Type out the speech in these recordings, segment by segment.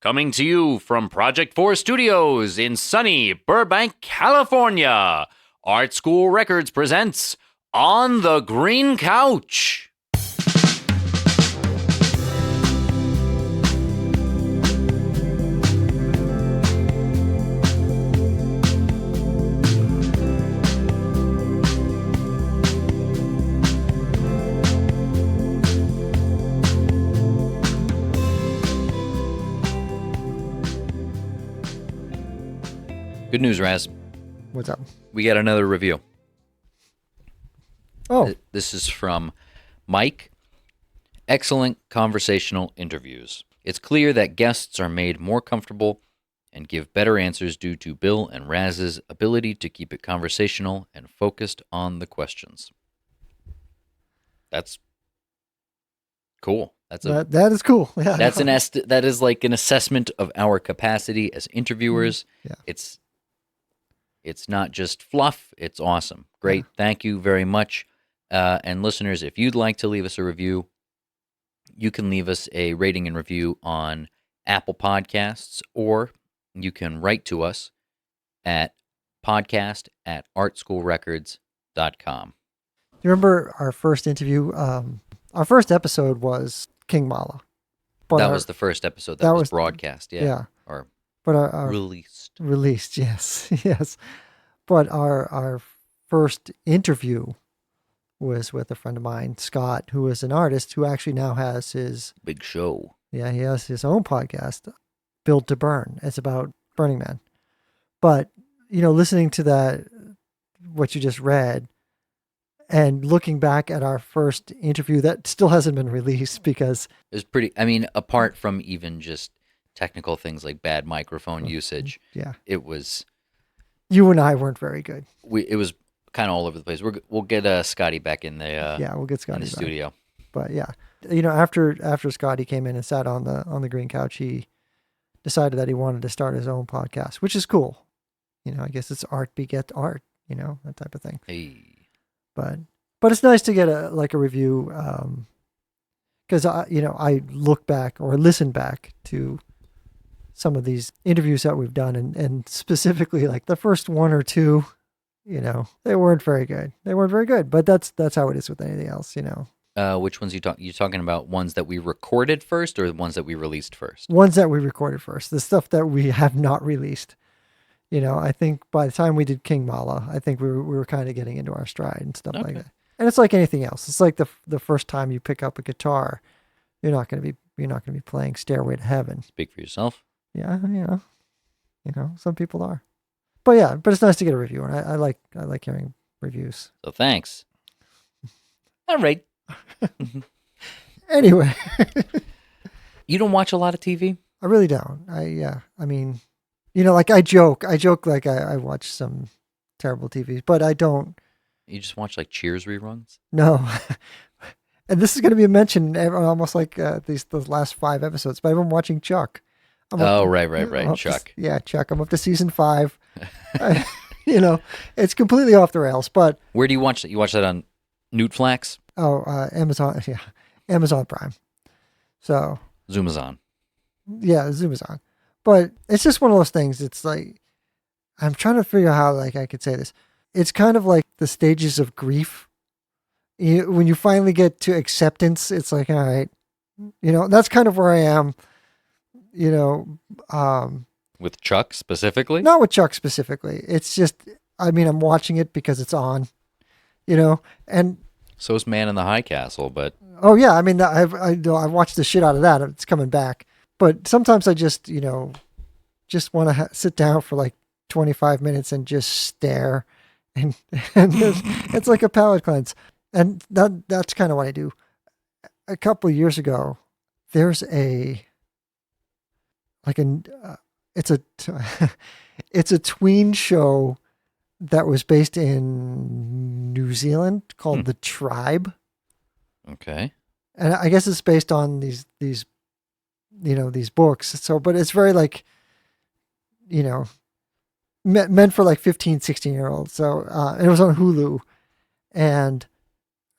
Coming to you from Project 4 Studios in sunny Burbank, California, ArtSchool Records presents On the Green Couch. Good news, Raz. What's up? We got another review. Oh. This is from Mike. Excellent conversational interviews. It's clear that guests are made more comfortable and give better answers due to Bill and Raz's ability to keep it conversational and focused on the questions. That's cool. That is cool. Yeah, That is like an assessment of our capacity as interviewers. Yeah. It's not just fluff. It's awesome. Great. Yeah. Thank you very much. And listeners, if you'd like to leave us a review, you can leave us a rating and review on Apple Podcasts, or you can write to us at podcast@artschoolrecords.com. Do you remember our first interview? Our first episode was King Mala. That was the first episode that was broadcast. Yeah. Or our released, yes. Yes. But our first interview was with a friend of mine, Scott, who is an artist who actually now has his big show. Yeah, he has his own podcast, Built to Burn. It's about Burning Man. But, listening to that, what you just read, and looking back at our first interview that still hasn't been released because it was pretty, apart from even just technical things like bad microphone usage. Yeah. It was... You and I weren't very good. It was kind of all over the place. We'll get Scotty back in the we'll get Scotty in the back. studio. But yeah, after Scotty came in and sat on the green couch, he decided that he wanted to start his own podcast, which is cool. I guess it's art beget art, that type of thing. Hey. But it's nice to get a review, because I look back or listen back to some of these interviews that we've done, and specifically like the first one or two, they weren't very good. They weren't very good, but that's how it is with anything else, Which ones you talking about? Ones that we recorded first, or the ones that we released first? Ones that we recorded first. The stuff that we have not released. I think by the time we did King Mala, I think we were kind of getting into our stride and stuff like that. And it's like anything else. It's like the first time you pick up a guitar, you're not going to be playing Stairway to Heaven. Speak for yourself. Yeah, some people are. But yeah, it's nice to get a review, and I like hearing reviews. So thanks. All right. Anyway, you don't watch a lot of TV? I really don't. I joke like I watch some terrible TV, but I don't. You just watch like Cheers reruns? No. And this is going to be a mention almost like the last 5 episodes, but I've been watching Chuck. Right. Chuck. Chuck. I'm up to season 5. It's completely off the rails, but... Where do you watch that? You watch that on Newtflax? Oh, Amazon. Yeah. Amazon Prime. So... Zoomazon. Yeah, Zoomazon. But it's just one of those things. It's like... I'm trying to figure out how I could say this. It's kind of like the stages of grief. When you finally get to acceptance, it's like, all right. That's kind of where I am. With Chuck specifically? Not with Chuck specifically. It's just, I'm watching it because it's on, and so's Man in the High Castle, but oh yeah, I watched the shit out of that. It's coming back, but sometimes I just just want to sit down for like 25 minutes and just stare, and it's like a palate cleanse, and that's kind of what I do. A couple of years ago, there's it's a tween show that was based in New Zealand called The Tribe. Okay. And I guess it's based on these books. So, but it's very like, meant for like 15, 16-year-olds. So, and it was on Hulu, and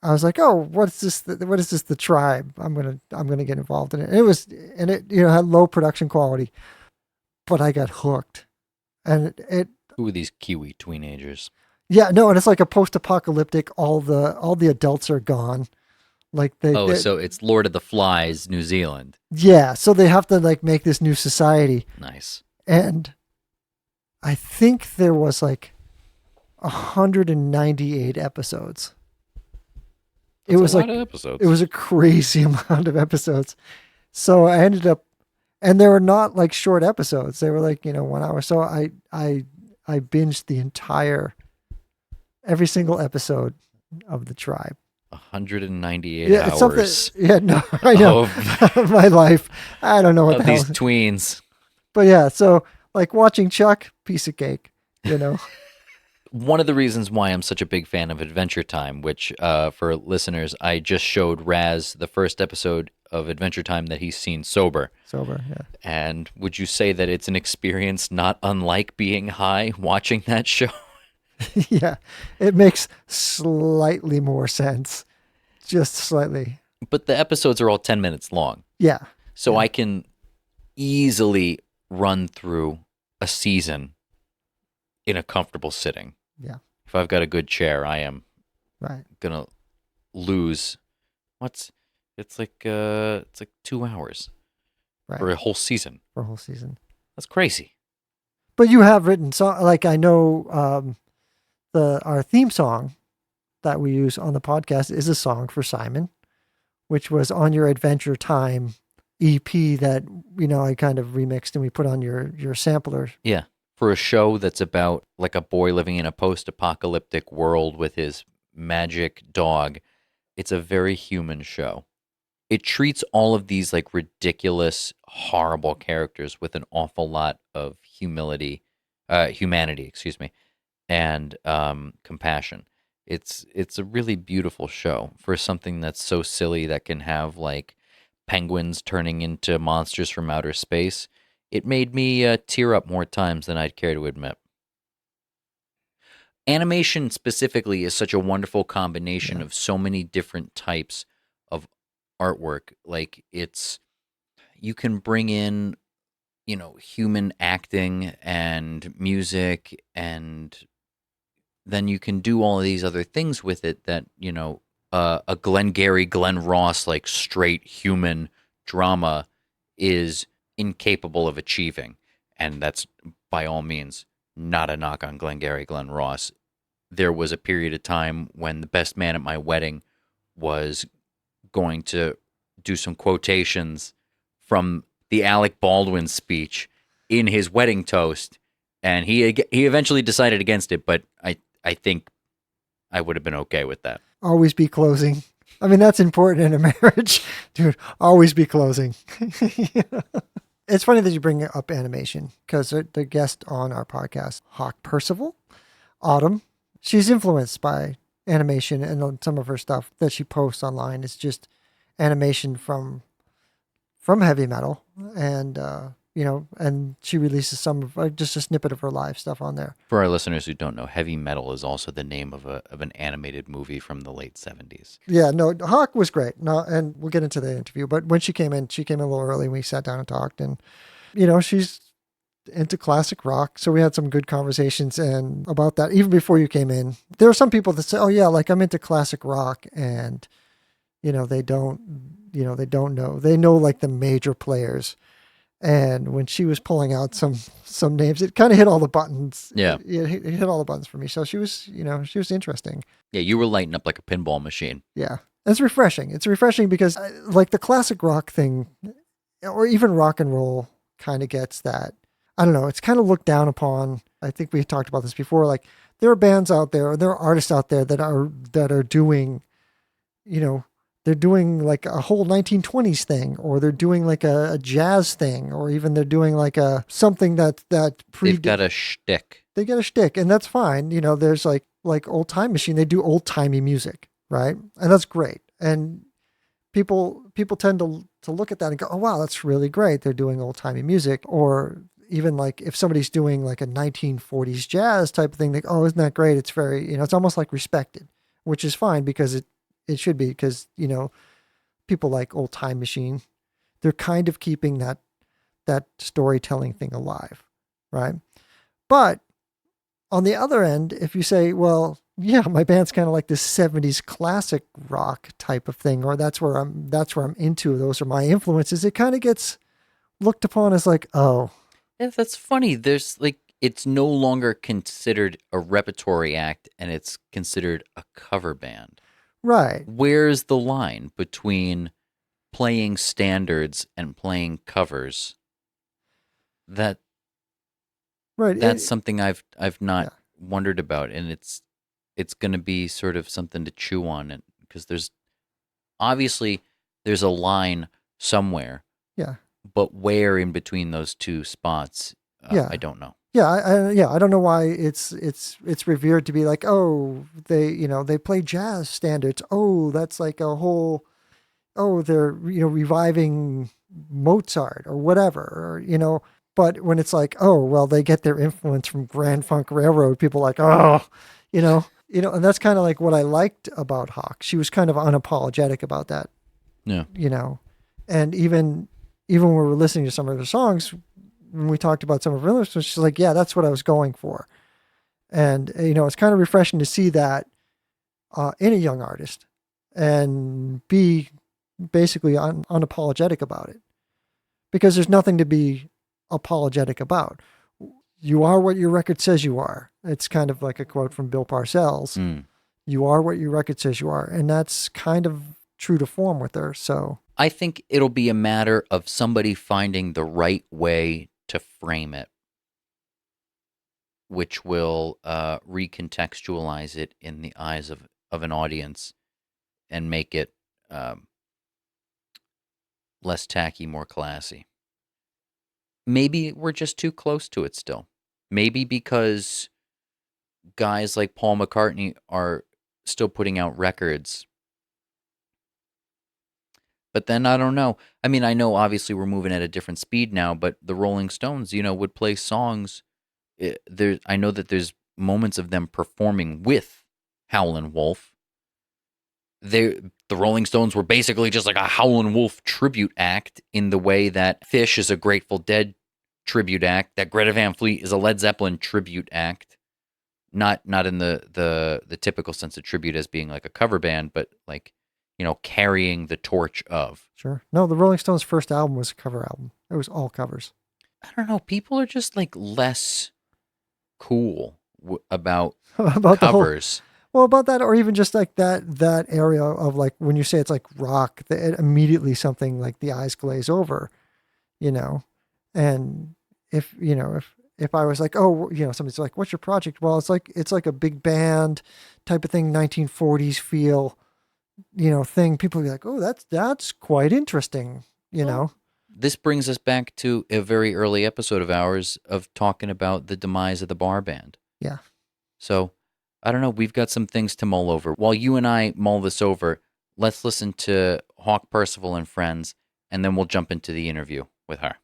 I was like, oh, what's this? What is this? The Tribe? I'm gonna get involved in it. And it had low production quality, but I got hooked. And it Who are these Kiwi teenagers? yeah, no, and it's like a post-apocalyptic. All the adults are gone. Like Oh, so it's Lord of the Flies, New Zealand. yeah, so they have to like make this new society, Nice. and I think there was like 198 episodes. It That's was a like lot of episodes. it was a crazy amount of episodes. So I ended up, and they were not like short episodes. They were like 1 hour. So I binged every single episode of The Tribe. 198 Yeah, it's something. hours Yeah, no, I know. My life. I don't know what of the these hell. tweens. But yeah, so like watching Chuck, piece of cake. One of the reasons why I'm such a big fan of Adventure Time, which for listeners, I just showed Raz the first episode of Adventure Time that he's seen sober. Sober, yeah. And would you say that it's an experience not unlike being high watching that show? Yeah, it makes slightly more sense. Just slightly. But the episodes are all 10 minutes long. Yeah. So Yeah. I can easily run through a season in a comfortable sitting. Yeah. If I've got a good chair, I am Right. gonna lose. It's like 2 hours Right. for a whole season. For a whole season. That's crazy. But you have written like I know our theme song that we use on the podcast is a song for Simon, which was on your Adventure Time EP that I kind of remixed and we put on your sampler. Yeah. For a show that's about like a boy living in a post-apocalyptic world with his magic dog, it's a very human show. It treats all of these like ridiculous, horrible characters with an awful lot of humanity, and compassion. It's a really beautiful show for something that's so silly that can have like penguins turning into monsters from outer space. It made me tear up more times than I'd care to admit. Animation specifically is such a wonderful combination Yeah. of so many different types of artwork. Like you can bring in, human acting and music, and then you can do all of these other things with it that, a Glengarry Glen Ross, like straight human drama is incapable of achieving. And that's by all means not a knock on Glengarry Glen Ross. There was a period of time when the best man at my wedding was going to do some quotations from the Alec Baldwin speech in his wedding toast, and he eventually decided against it, but I think I would have been okay with that. Always be closing. I mean, that's important in a marriage, dude. Always be closing. It's funny that you bring up animation because the guest on our podcast, Hawk Percival, Autumn, she's influenced by animation, and some of her stuff that she posts online is just animation from heavy metal, and and she releases some of just a snippet of her live stuff on there. For our listeners who don't know, heavy metal is also the name of an animated movie from the late 70s. Yeah, no, Hawk was great. No, and we'll get into the interview. But when she came in a little early. We sat down and talked, and she's into classic rock, so we had some good conversations and about that. Even before you came in, there are some people that say, "Oh yeah, like I'm into classic rock," and they don't know. They know like the major players. And when she was pulling out some names, it kind of hit all the buttons. Yeah. It hit all the buttons for me. So she was interesting. Yeah, you were lighting up like a pinball machine. Yeah. It's refreshing. It's refreshing because like the classic rock thing, or even rock and roll, kind of gets that. I don't know. It's kind of looked down upon. I think we talked about this before. Like there are bands out there, or there are artists out there that are doing, they're doing like a whole 1920s thing, or they're doing like a jazz thing, or even they're doing like something that They've got a shtick. They get a shtick, and that's fine. There's like Old Time Machine. They do old timey music, right? And that's great. And people tend to look at that and go, "Oh wow, that's really great. They're doing old timey music." Or even like if somebody's doing like a 1940s jazz type of thing, like, "Oh, isn't that great?" It's very, it's almost like respected, which is fine because it should be, because people like Old Time Machine, they're kind of keeping that storytelling thing alive, right? But on the other end, if you say, well, yeah, my band's kind of like this 70s classic rock type of thing, or that's where I'm into, those are my influences, it kind of gets looked upon as like, oh. Yeah, that's funny. There's like, it's no longer considered a repertory act and it's considered a cover band. Right. Where's the line between playing standards and playing covers? That's something I've not wondered about, and it's going to be sort of something to chew on, and because there's a line somewhere. Yeah. But where in between those two spots, I don't know. Yeah, I don't know why it's revered to be like, oh, they play jazz standards. Oh, that's like a whole, oh, they're reviving Mozart or whatever, or But when it's like, oh, well, they get their influence from Grand Funk Railroad, people are like, oh, and that's kind of like what I liked about Hawk. She was kind of unapologetic about that. Yeah. And even when we were listening to some of her songs, when we talked about some of her lyrics, she's like, yeah, that's what I was going for. And, it's kind of refreshing to see that in a young artist and be basically unapologetic about it, because there's nothing to be apologetic about. You are what your record says you are. It's kind of like a quote from Bill Parcells. You are what your record says you are. And that's kind of true to form with her. So I think it'll be a matter of somebody finding the right way to frame it, which will recontextualize it in the eyes of an audience and make it less tacky, more classy. Maybe we're just too close to it still. Maybe because guys like Paul McCartney are still putting out records. But then I don't know. I mean, I know obviously we're moving at a different speed now, but the Rolling Stones, would play songs. I know that there's moments of them performing with Howlin Wolf. The Rolling Stones were basically just like a Howlin Wolf tribute act, in the way that Fish is a Grateful Dead tribute act, that Greta Van Fleet is a Led Zeppelin tribute act. Not in the typical sense of tribute as being like a cover band, but like, carrying the torch of. Sure. No, the Rolling Stones' first album was a cover album. It was all covers. I don't know. People are just like less cool about covers. Well, about that, or even just like that area of like, when you say it's like rock, that immediately something like the eyes glaze over, and if I was like, oh, somebody's like, what's your project? Well, it's like a big band type of thing, 1940s feel, thing. People be like, oh, that's quite interesting, This brings us back to a very early episode of ours of talking about the demise of the bar band. Yeah. So, I don't know. We've got some things to mull over. While you and I mull this over, let's listen to Hawk Percival and Friends, and then we'll jump into the interview with her.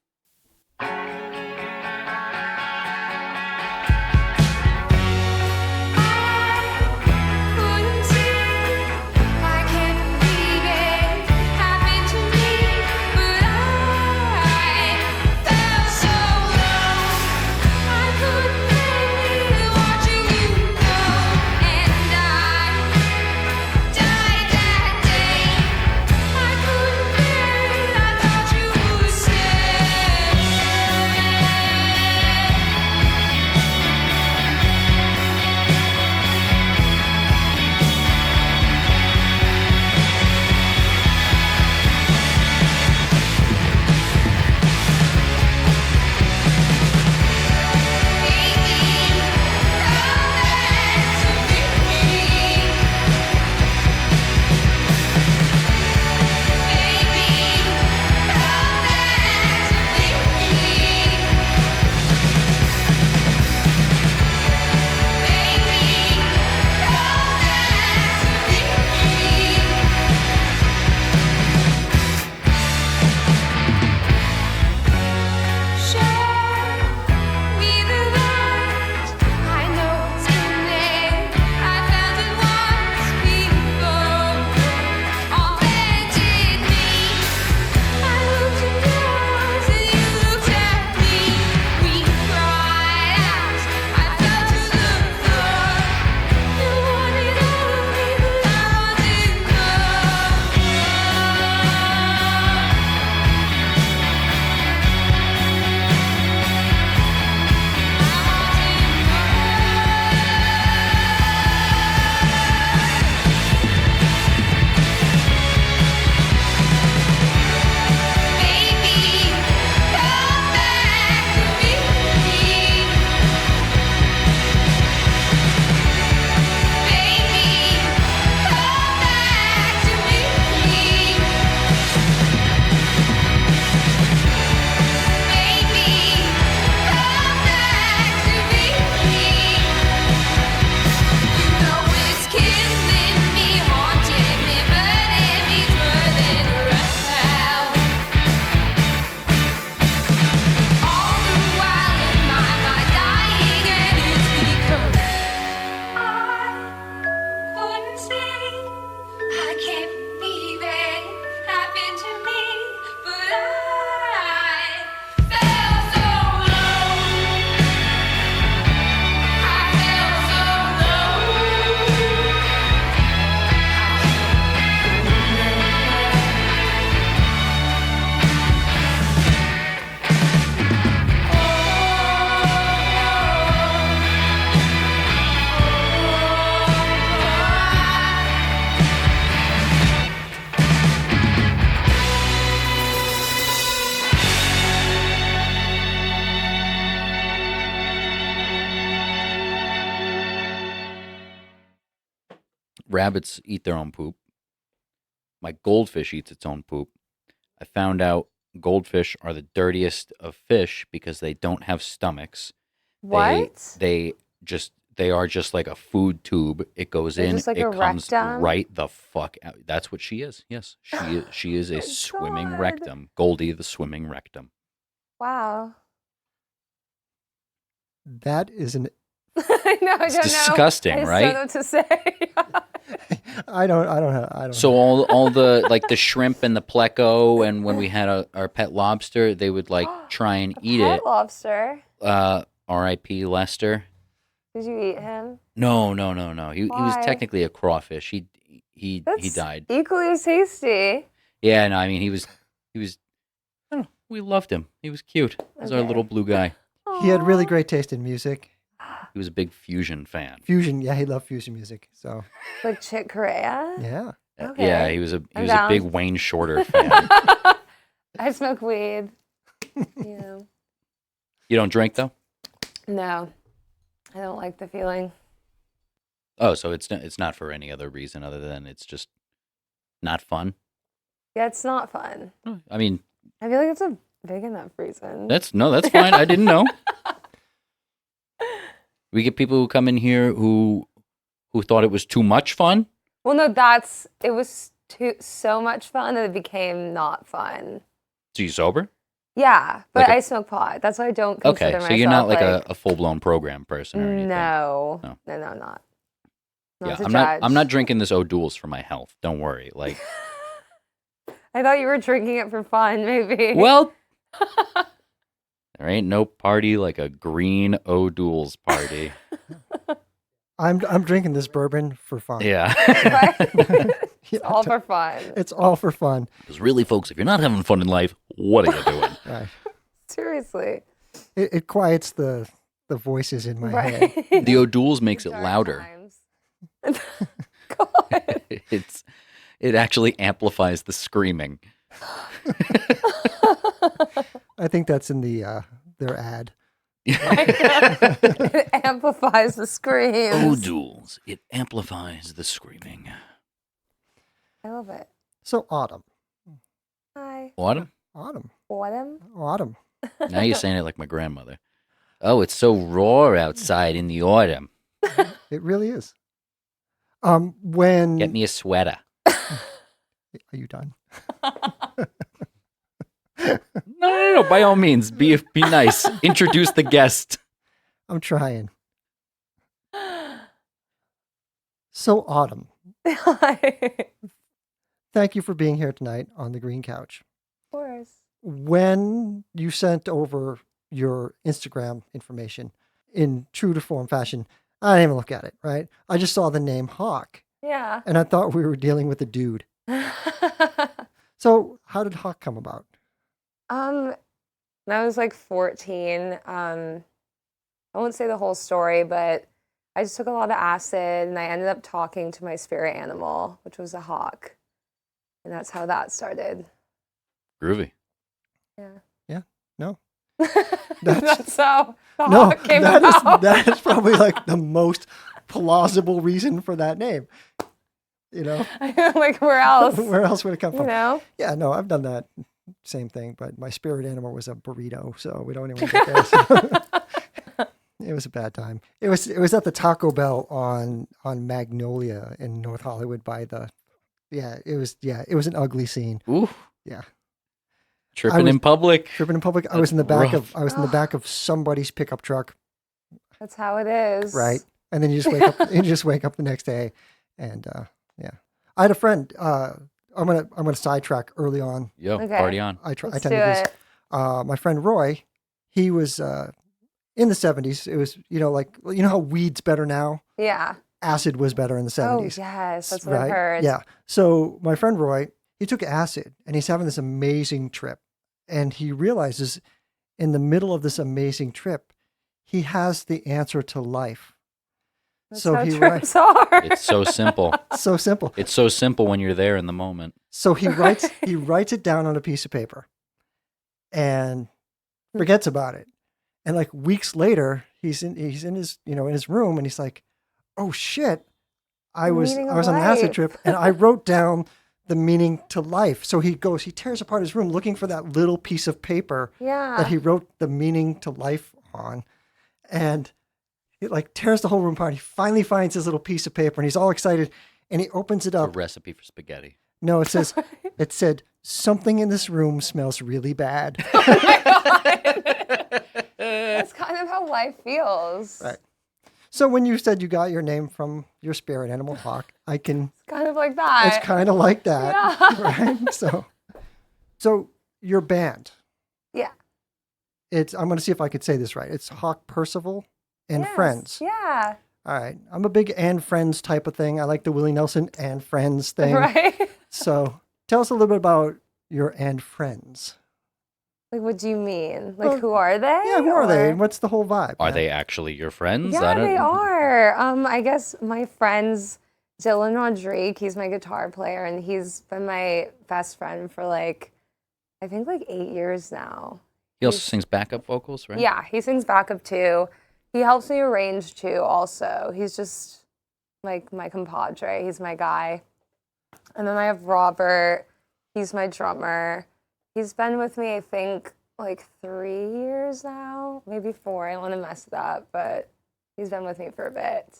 rabbits eat their own poop. My goldfish eats its own poop. I found out goldfish are the dirtiest of fish because they don't have stomachs. What? They are just like a food tube. It goes They're in, just like it a comes rectum? right the fuck out. That's what she is. Yes, she is a My swimming God. rectum. Goldie the swimming rectum. Wow. That is an. I know. I It's don't disgusting, know. I just right? don't know what to say. I don't. So all the like the shrimp and the pleco, and when we had our pet lobster, they would like try and eat Pet it. lobster. R.I.P. Lester. Did you eat him? No. He was Why? technically a crawfish. He That's died. equally as tasty. Yeah, no, I mean he was. I don't know. We loved him. He was cute. He was our Okay. little blue guy. He had really Aw. great taste in music. He was a big fusion fan. Fusion, yeah, he loved fusion music. So Like Chick Corea? yeah, Okay. Yeah, he was a I'm big down. Wayne Shorter fan. I smoke weed. You know. You don't drink though? No. I don't like the feeling. Oh, so it's not for any other reason other than it's just not fun. Yeah, it's not fun. I mean, I feel like it's a big enough reason. that's fine. I didn't know. We get people who come in here who thought it was too much fun. Well, no, it was so much fun that it became not fun. So you sober? Yeah, but Like a- I smoke pot. That's why I don't consider Okay, myself so you're not like a full-blown program person or anything. No. No. No, I'm not. Yeah, to I'm not. judge. I'm not drinking this O'Doul's for my health. Don't worry. Like, I thought you were drinking it for fun, maybe. well, there ain't no party like a green O'Doul's party. I'm drinking this bourbon for fun. Yeah. Right? Yeah, It's all for fun. it's all for fun. Because really, folks, if you're not having fun in life, what are you doing? Right. Seriously. It quiets the voices in my head. Right. The O'Doul's makes it Dark louder. times. God. It actually amplifies the screaming. I think that's in their ad. It amplifies the screams. O'Doul's. It amplifies the screaming. I love it. So autumn. Hi. Autumn? Autumn. Autumn. Now you're saying it like my grandmother. Oh, it's so raw outside in the autumn. It really is. When Get me a sweater. are you done? No. By all means, be nice. Introduce the guest. I'm trying. So autumn. Hi. Thank you for being here tonight on the green couch. Of course. When you sent over your Instagram information in true to form fashion, I didn't even look at it, right? I just saw the name Hawk Yeah. and I thought we were dealing with a dude. So how did Hawk come about? When I was like 14, I won't say the whole story, but I just took a lot of acid and I ended up talking to my spirit animal, which was a hawk. And that's how that started. Groovy. Yeah. No. That's how the No, hawk came that about. that is probably like the most plausible reason for that name. You know, Like where else? where else would it come You from? know? Yeah, no, I've done that same thing, but my spirit animal was a burrito, so we don't even get there. So. It was a bad time. It was at the Taco Bell on Magnolia in North Hollywood by the it was an ugly scene. Ooh. Yeah. Tripping in public. Tripping in public. I was in the That's back of somebody's pickup truck, That's how it is. right? And then you just wake up the next day and I had a friend I'm gonna sidetrack early on. Yo, Okay. party on. I Let's tend do to do this. it. My friend Roy, he was in the 70s. It was, like, you know how weed's better now? Yeah. Acid was better in the 70s. Oh, yes. That's what I've right? heard. Yeah. So my friend Roy, he took acid and he's having this amazing trip. And he realizes in the middle of this amazing trip, he has the answer to life. That's So how he trips are. It's so simple. So simple. It's so simple when you're there in the moment. So he writes it down on a piece of paper and forgets about it. And like weeks later, he's in his in his room and he's like, "Oh shit, I was Meaning on of an acid life. trip and I wrote down the meaning to life. So he tears apart his room looking for that little piece of paper Yeah. that he wrote the meaning to life on. And he like tears the whole room apart. He finally finds his little piece of paper and he's all excited and he opens it A up. recipe for spaghetti. No, it said, something in this room smells really bad. That's kind of how life feels. Right. So when you said you got your name from your spirit animal, Hawk, I can, It's kind of like that. it's kind of like that. Yeah. Right? So your band, Yeah. I'm going to see if I could say this right. It's Hawk Percival and Yes. Friends. Yeah. All right. I'm a big and Friends type of thing. I like the Willie Nelson and Friends thing. Right. So tell us a little bit about your and Friends. Like, what do you mean? Like, Well, who are they? Yeah, who are they? Or- and what's the whole vibe? Are man? they actually your friends? Yeah, they are. I guess my friends, Dylan Rodrigue, he's my guitar player, and he's been my best friend for like, I think like 8 years now. He also sings backup vocals, right? Yeah, he sings backup too. He helps me arrange too, also. He's just like my compadre. He's my guy. And then I have Robert. He's my drummer. He's been with me, I think, like 3 years now, maybe 4. I don't want to mess it up, but he's been with me for a bit.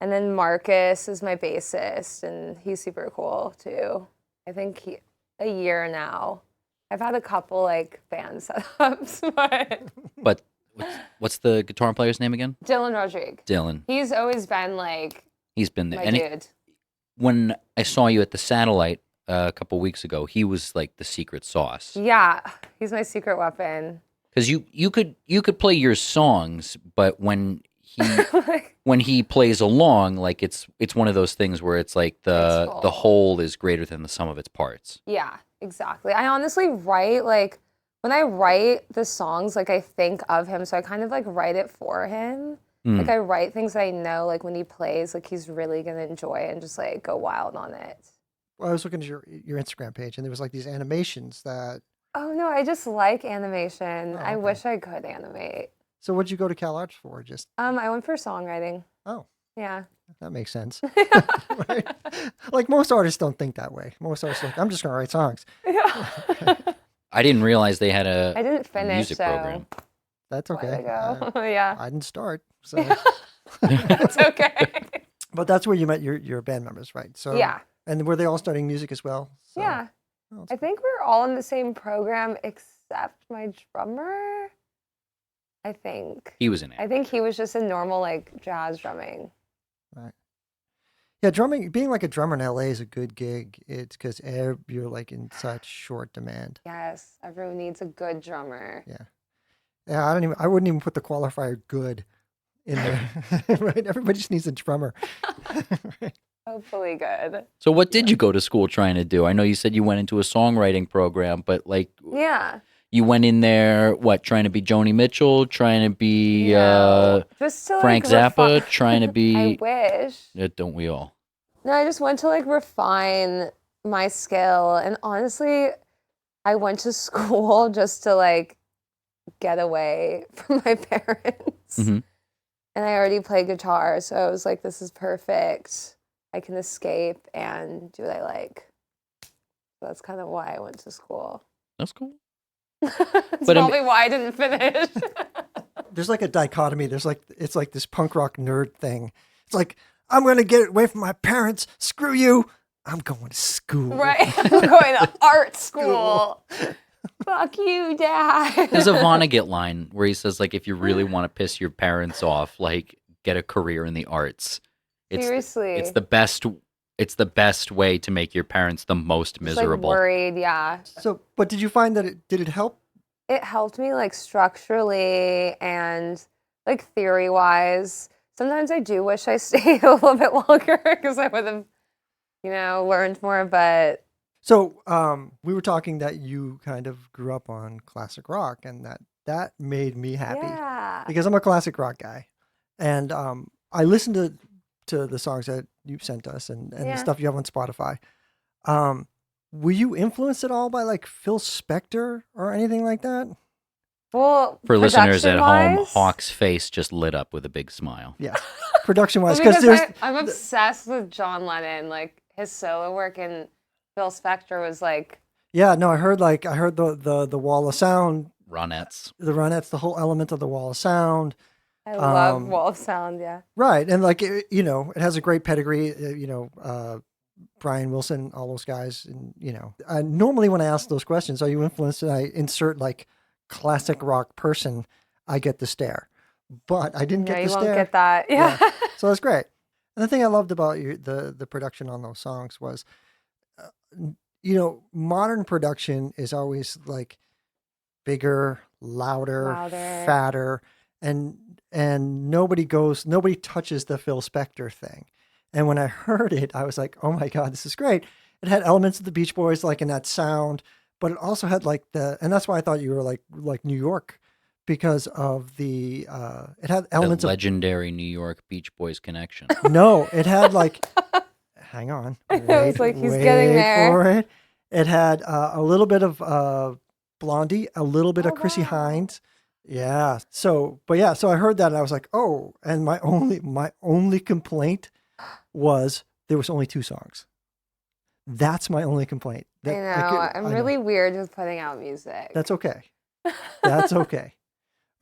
And then Marcus is my bassist, and he's super cool too. I think a year now. I've had a couple like band setups, but But what's the guitar player's name again? Dylan Rodrigue. Dylan. He's always been like He's been there. my And dude. when I saw you at the Satellite a couple weeks ago, he was like the secret sauce. Yeah, he's my secret weapon. Because you could play your songs, but when he plays along, like it's one of those things where it's like the full. whole is greater than the sum of its parts. Yeah, exactly. I honestly write like when I write the songs, like I think of him, so I kind of like write it for him. Like I write things that I know, like when he plays, like he's really gonna enjoy it and just like go wild on it. Well, I was looking at your Instagram page and there was like these animations that. Oh no, I just like animation. Oh, I okay. wish I could animate. So what'd you go to Cal Arts for? Just, I went for songwriting. oh, Yeah. that makes sense. Right? Like most artists don't think that way. Most artists are like, I'm just going to write songs. Yeah. I didn't realize they had a I didn't finish music so program. That's a while okay. ago. Yeah. I didn't start. So, It's okay. but that's where you met your band members, right? So Yeah. And were they all studying music as well? So, Yeah. oh, I think we're all in the same program except my drummer. I think. He was in I it. think he was just in normal like jazz drumming. yeah, drumming, being like a drummer in LA is a good gig. It's because you're like in such short demand. Yes, everyone needs a good drummer. Yeah, I wouldn't even put the qualifier good in there. Right? Everybody just needs a drummer. Right. Hopefully good. So what did you go to school trying to do? I know you said you went into a songwriting program, but like Yeah. you went in there, what, trying to be Joni Mitchell, trying to be No, just to Frank like Zappa, trying to I be wish. don't we all? No, I just went to like refine my skill, and honestly, I went to school just to like get away from my parents. Mhm. And I already play guitar, so I was like, this is perfect. I can escape and do what I like. So that's kind of why I went to school. That's cool. That's But, probably why I didn't finish. There's like a dichotomy. It's like this punk rock nerd thing. It's like, I'm going to get away from my parents. Screw you. I'm going to school. Right? I'm going to art school. Fuck you, Dad. There's a Vonnegut line where he says, like, if you really want to piss your parents off, like, get a career in the arts. Seriously. It's the best way to make your parents the most Just, like, miserable. worried, yeah. So, but did you find that did it help? It helped me like structurally and like theory wise. Sometimes I do wish I stayed a little bit longer because I would have, learned more. But So, we were talking that you kind of grew up on classic rock, and that made me happy yeah, because I'm a classic rock guy, and I listened to the songs that you sent us and the Yeah. stuff you have on Spotify. Were you influenced at all by like Phil Spector or anything like that? Well, For listeners at home, production-wise- Hawk's face just lit up with a big smile. Yeah, production wise, Well, because there's I'm obsessed with John Lennon. Like his solo work and Phil Spector was like, yeah. No, I heard the wall of sound, Ronettes. the Ronettes, the whole element of the wall of sound. I love Wall of Sound. Yeah. Right, and like it has a great pedigree. Brian Wilson, all those guys, and normally when I ask those questions, are you influenced? And I insert like classic rock person, I get the stare, but I didn't No, get you the won't stare. get that. Yeah. So that's great. And the thing I loved about the production on those songs was, modern production is always like bigger, louder, fatter, and nobody touches the Phil Spector thing. And when I heard it, I was like, oh my God, this is great. It had elements of the Beach Boys, like in that sound, but it also had like and that's why I thought you were like New York, because of it had elements The legendary New York Beach Boys connection. no, it had like, hang on. I was like, he's getting there. For it. It had a little bit of Blondie, a little bit of Chrissy Hynde. Yeah. So I heard that and I was like, oh, and my only complaint was there was only 2 songs. That's my only complaint. I know. I'm really weird with putting out music. That's okay. That's okay.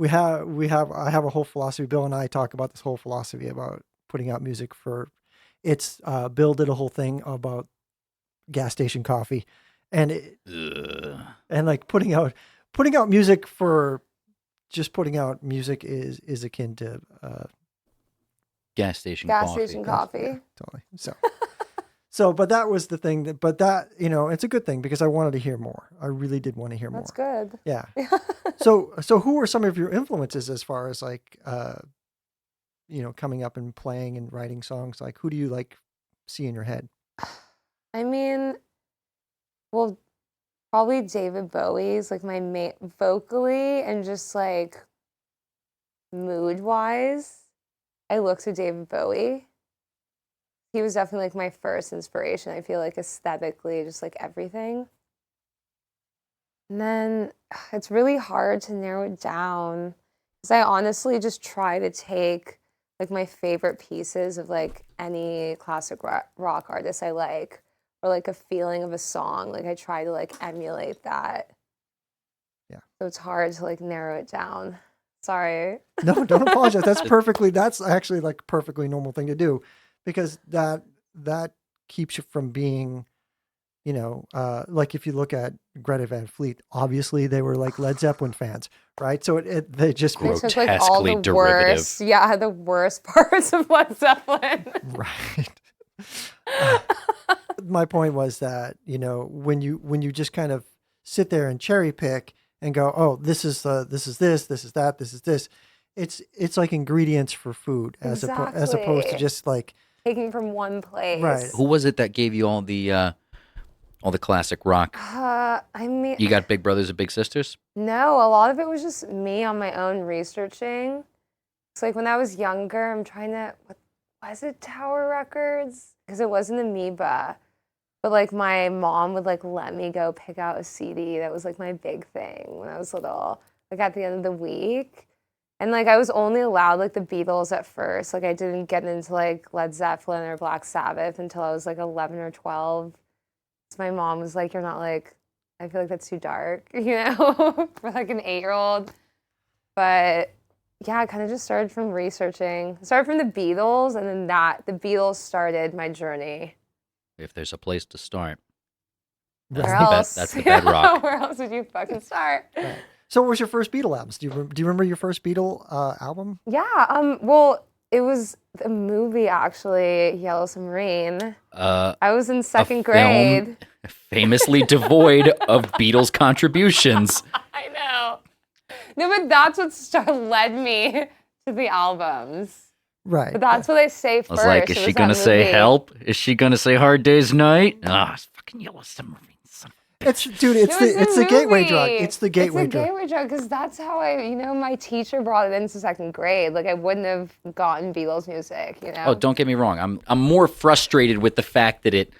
I have a whole philosophy. Bill and I talk about this whole philosophy about putting out music Bill did a whole thing about gas station coffee and like putting out music for just putting out music is akin to gas station coffee. Yeah, totally. But that was the thing it's a good thing because I wanted to hear more. I really did want to hear more. That's good. Yeah. So who were some of your influences as far as like, coming up and playing and writing songs? Like, who do you like see in your head? I mean, well, probably David Bowie's like my main vocally and just like mood wise. I look to David Bowie. He was definitely like my first inspiration. I feel like aesthetically, just like everything. And then it's really hard to narrow it down because I honestly just try to take like my favorite pieces of like any classic rock artist I like, or like a feeling of a song. Like I try to like emulate that. Yeah. So it's hard to like narrow it down. Sorry. No, don't apologize. That's actually like perfectly normal thing to do because that keeps you from being, like if you look at Greta Van Fleet, obviously they were like Led Zeppelin fans, right? So they just They took like all the derivative. the worst parts of Led Zeppelin. Right. My point was that, when you just kind of sit there and cherry pick and go, oh, this is that, this is this. It's like ingredients for food as opposed to just like taking from one place. Right. Who was it that gave you all the classic rock? I mean, You got Big Brothers and Big Sisters? no, a lot of it was just me on my own researching. It's like when I was younger, I'm trying to, what was it, Tower Records? Because it wasn't Amoeba. But like my mom would like let me go pick out a CD. That was like my big thing when I was little, like at the end of the week. And like I was only allowed like the Beatles at first. Like I didn't get into like Led Zeppelin or Black Sabbath until I was like 11 or 12. So my mom was like, you're not like, I feel like that's too dark, for like an 8-year-old. But yeah, I kind of just started from researching. Started from the Beatles, and then the Beatles started my journey. If there's a place to start. Where else? That's the bedrock. Where else would you fucking start? Right. So what was your first Beatle albums? Do you remember your first Beatle album? Yeah, well, it was the movie actually, Yellow Submarine. I was in second grade. Famously devoid of Beatles contributions. I know. No, but that's what led me to the albums. Right. But that's what I say first. I was like, is she going to say Help? Is she going to say Hard Day's Night? It's fucking Yellow Submarine. It's the gateway drug. It's the gateway drug. It's the gateway drug because that's how my teacher brought it into second grade. Like I wouldn't have gotten Beatles music, Oh, don't get me wrong. I'm more frustrated with the fact that it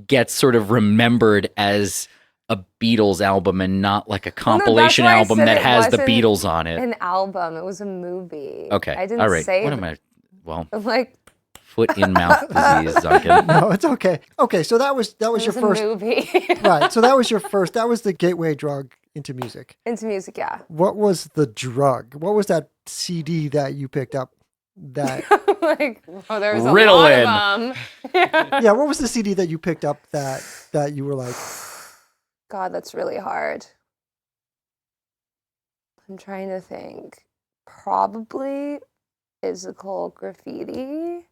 gets sort of remembered as a Beatles album and not like a Well, no, that's compilation why I album said that it has the wasn't Beatles on it. an album. It was a movie. Okay. I didn't All right. say What am I? Well, like foot in mouth disease, Duncan. No, it's okay. Okay, so that was it your was a first movie. right. So that was your first. That was the gateway drug into music. Into music, yeah. What was the drug? What was that CD that you picked up? That Like, oh, there was a Ritalin. lot of them. Yeah. yeah. What was the CD that you picked up that you were like, God, that's really hard. I'm trying to think. Probably Physical Graffiti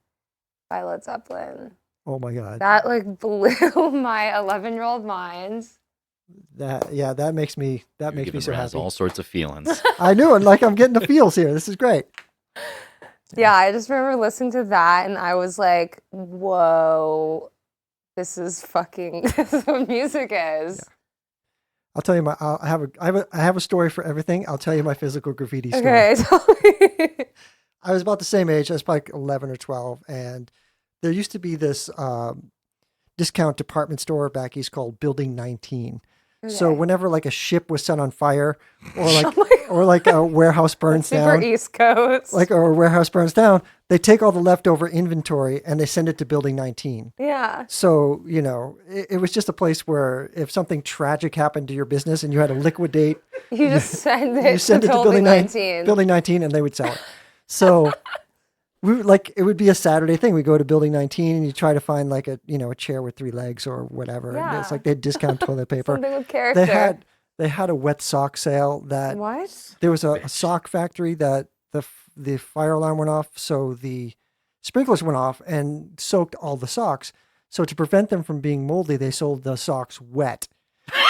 by Led Zeppelin. oh my god, That like blew my 11-year-old mind. that makes me You're so giving Raz happy. all sorts of feelings. I knew it. Like I'm getting the feels here. This is great. Yeah, I just remember listening to that and I was like, whoa, this is fucking, this is what music is. Yeah. I'll tell you I have a story for everything. I'll tell you my Physical Graffiti story. Okay, tell me. I was about the same age. I was probably 11 or 12, and there used to be this discount department store back east called Building 19. So Okay. whenever like a ship was set on fire, or like Oh my God. or like a warehouse burns Super down, East Coast. or a warehouse burns down, they take all the leftover inventory and they send it to Building 19. Yeah. So it was just a place where if something tragic happened to your business and you had to liquidate, You just send it, you send it to Building 19. Building 19, and they would sell it. So we would, like, it would be a Saturday thing. We go to Building 19 and you try to find like a chair with 3 legs or whatever. And it's Yeah. like they had discount toilet paper. Something with character. They had a wet sock sale that What? there was a sock factory that the fire alarm went off, so the sprinklers went off and soaked all the socks. So to prevent them from being moldy, they sold the socks wet. Wait,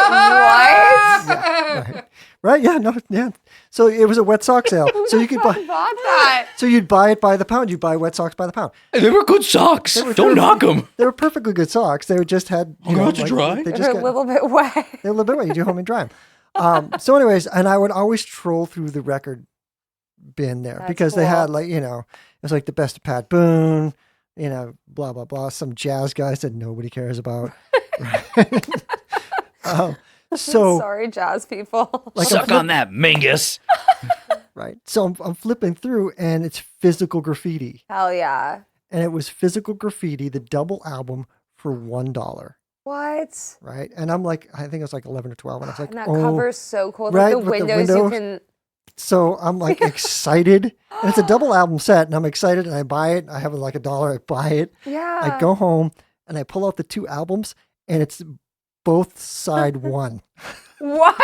what? Right. Right? Yeah. No. Yeah. So it was a wet sock sale. So you could Who buy. bought that? So you'd buy it by the pound. You'd buy wet socks by the pound. They were good socks. were Don't good. knock them. They were perfectly good socks. They just had Hung to dry? They They're just a little bit wet. they're a little bit wet. You do home and dry them. So anyways, and I would always troll through the record bin there That's because they had cool. like it was like the best of Pat Boone, blah blah blah, some jazz guys that nobody cares about. Right? So Sorry, jazz people. like Suck on that, Mingus. right. So I'm flipping through and it's Physical Graffiti. Hell yeah. And it was Physical Graffiti, the double album for $1. What? Right. And I'm like, I think I was like 11 or 12. And I was like, And that oh, cover's so cool. Like right, the with the windows you windows. can. so I'm like excited. And it's a double album set. And I'm excited and I buy it. I have like $1. I buy it. Yeah. I go home and I pull out the 2 albums and it's both side one. What?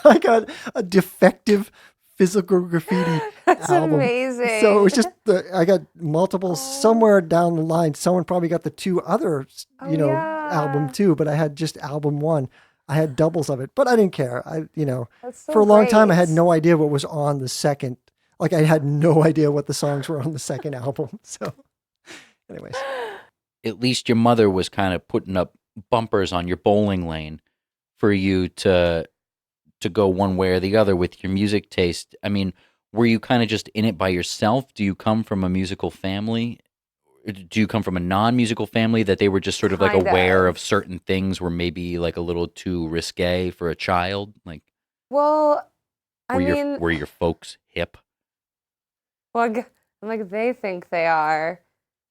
I got a defective Physical Graffiti That's album. amazing. So it was just I got multiple somewhere down the line. Someone probably got the 2 other, yeah. album too, but I had just album 1. I had doubles of it, but I didn't care. That's so for a long time I had great. no idea what was on the second. Like I had no idea what the songs were on the second album. So, anyways, At least your mother was kind of putting up bumpers on your bowling lane for you to go one way or the other with your music taste. I mean, were you kind of just in it by yourself? Do you come from a musical family? Do you come from a non-musical family that they were just sort of like Kind aware of. of certain things were maybe like a little too risque for a child? Like, Well, I mean, were your folks hip? well, I'm like, they think they are.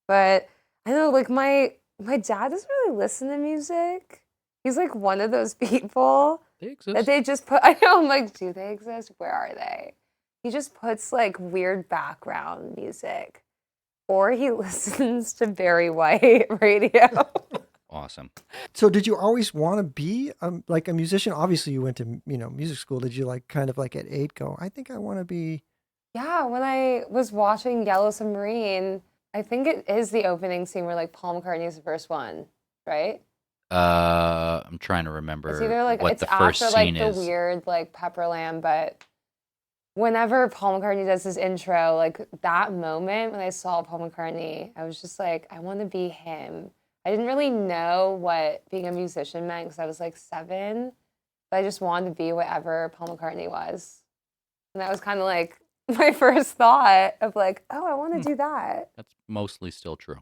But I know, like, my dad doesn't really listen to music. He's like one of those people They exist. that they just put. I know, I'm like, do they exist? Where are they? He just puts like weird background music. Or he listens to Barry White radio. Awesome. so did you always want to be like a musician? Obviously, you went to music school. Did you like kind of like at 8 go, I think I want to be? Yeah, when I was watching Yellow Submarine, I think it is the opening scene where like Paul McCartney's the first one, right? I'm trying to remember It's either like what it's the first after like scene the is. weird like Pepperland, but whenever Paul McCartney does his intro, like that moment when I saw Paul McCartney, I was just like, I want to be him. I didn't really know what being a musician meant because I was like 7, but I just wanted to be whatever Paul McCartney was. And that was kind of like my first thought of like, oh, I want to do that. That's mostly still true.